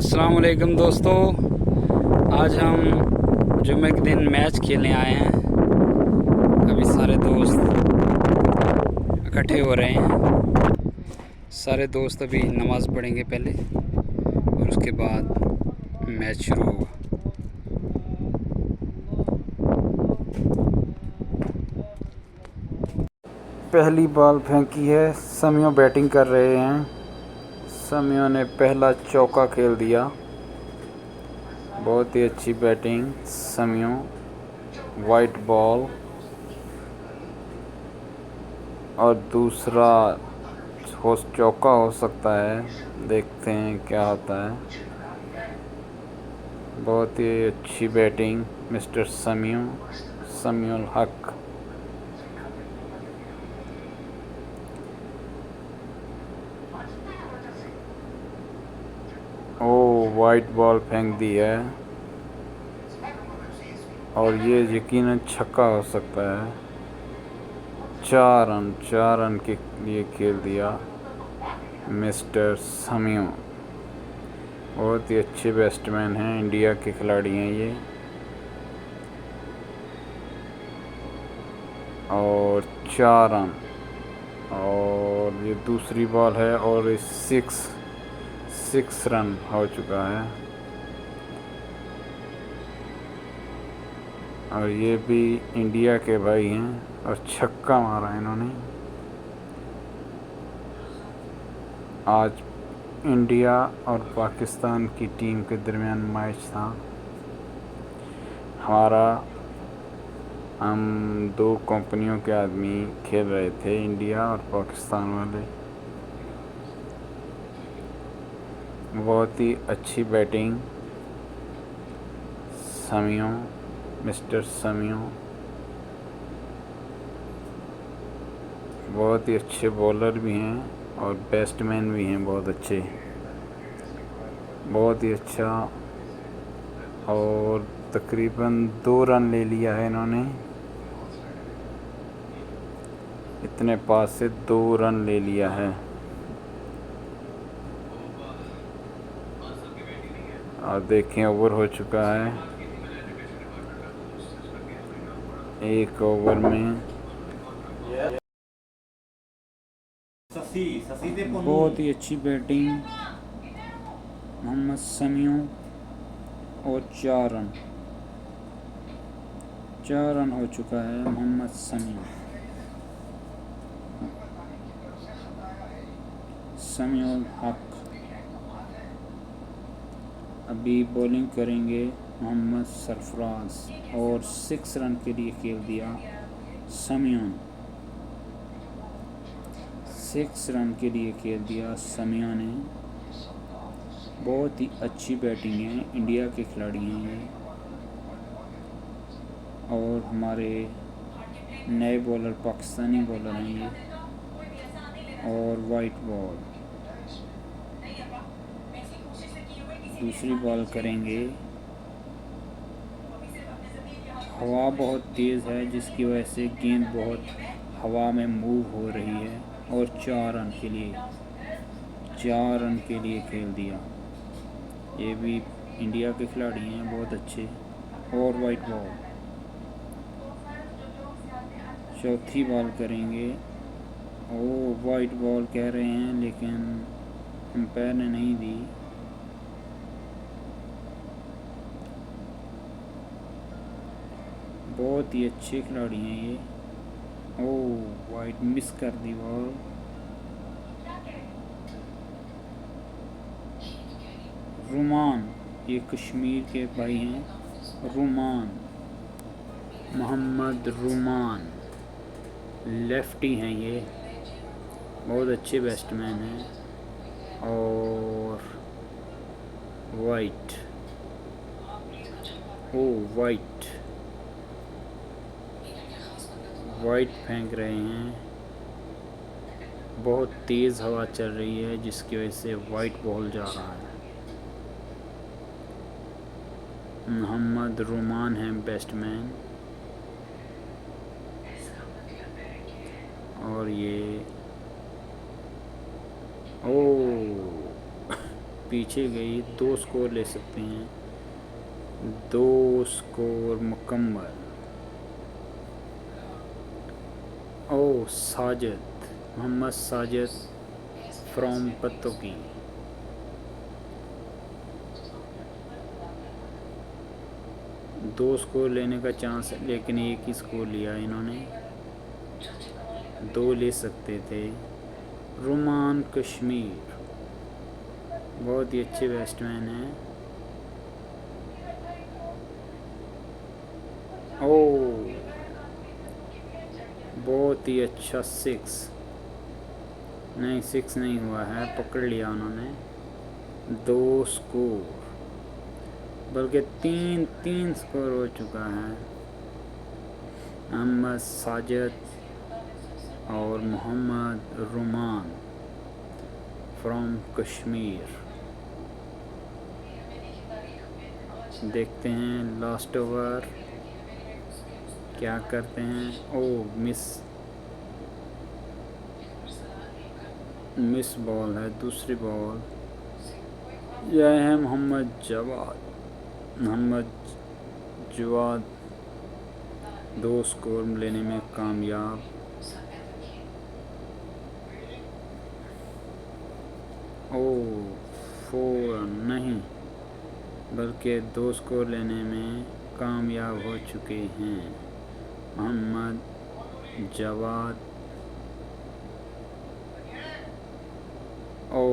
अस्सलाम वालेकुम दोस्तों। आज हम जुम्मे के दिन मैच खेलने आए हैं। अभी सारे दोस्त इकट्ठे हो रहे हैं। सारे दोस्त अभी नमाज़ पढ़ेंगे पहले और उसके बाद मैच शुरू होगा। पहली बॉल फेंकी है, समियों बैटिंग कर रहे हैं। समियों ने पहला चौका खेल दिया। बहुत ही अच्छी बैटिंग समियों। वाइट बॉल और दूसरा हो चौका हो सकता है। देखते हैं क्या होता है। बहुत ही अच्छी बैटिंग मिस्टर समीउल हक। ओ वाइट बॉल फेंक दी है और ये यकीनन छक्का हो सकता है। 4 रन के लिए खेल दिया मिस्टर समियों। बहुत ही अच्छे बैट्समैन हैं, इंडिया के खिलाड़ी हैं ये। और 4 रन और ये दूसरी बॉल है और 6 रन हो चुका है। और ये भी इंडिया के भाई हैं और छक्का मारा इन्होंने। आज इंडिया और पाकिस्तान की टीम के दरमियान मैच था हमारा। हम 2 कंपनियों के आदमी खेल रहे थे, इंडिया और पाकिस्तान वाले। बहुत ही अच्छी बैटिंग मिस्टर समियों। बहुत ही अच्छे बॉलर भी हैं और बैट्समैन भी हैं बहुत अच्छे। बहुत ही अच्छा। और तकरीबन 2 रन ले लिया है इन्होंने। इतने पास से 2 रन ले लिया है। और देखें ओवर हो चुका है। 1 ओवर में बहुत ही अच्छी बैटिंग मोहम्मद समियों और 4 रन हो चुका है मोहम्मद समीउल हक। अभी बॉलिंग करेंगे मोहम्मद सरफराज और 6 रन के लिए खेल दिया समियों। 6 रन के लिए खेल दिया समियों ने। बहुत ही अच्छी बैटिंग है, इंडिया के खिलाड़ी हैं ये। और हमारे नए बॉलर पाकिस्तानी बॉलर हैं ये। और वाइट बॉल दूसरी बॉल करेंगे। हवा बहुत तेज़ है जिसकी वजह से गेंद बहुत हवा में मूव हो रही है। और 4 रन के लिए खेल दिया। ये भी इंडिया के खिलाड़ी हैं बहुत अच्छे। और वाइट बॉल चौथी बॉल करेंगे। ओ वाइट बॉल कह रहे हैं लेकिन अंपायर ने नहीं दी। बहुत ही अच्छे खिलाड़ी हैं ये। ओ वाइट मिस कर दी बॉल। रुमान, ये कश्मीर के भाई हैं। मोहम्मद रुमान लेफ्टी हैं ये। बहुत अच्छे बैट्समैन हैं। और वाइट फेंक रहे हैं। बहुत तेज़ हवा चल रही है जिसकी वजह से वाइट बॉल जा रहा है। मोहम्मद रुमान हैं बैट्समैन। और ये पीछे गई, 2 स्कोर ले सकते हैं। 2 स्कोर मुकम्मल। ओ साजिद, मोहम्मद साजिद फ्रॉम पत्तोकी। दो स्कोर लेने का चांस है, लेकिन एक ही स्कोर लिया इन्होंने। 2 ले सकते थे। रुमान कश्मीर बहुत ही अच्छे बैट्समैन हैं। ओ बहुत ही अच्छा 6 नहीं, 6 नहीं हुआ है, पकड़ लिया उन्होंने। 2 स्कोर, बल्कि 3 स्कोर हो चुका है। मोहम्मद साजिद और मोहम्मद रुमान फ्रॉम कश्मीर। देखते हैं लास्ट ओवर क्या करते हैं। ओ मिस बॉल है, दूसरी बॉल। यह है मोहम्मद जवाद 2 स्कोर लेने में कामयाब। ओ 4 नहीं, बल्कि 2 स्कोर लेने में कामयाब हो चुके हैं मोहम्मद जवाद। ओ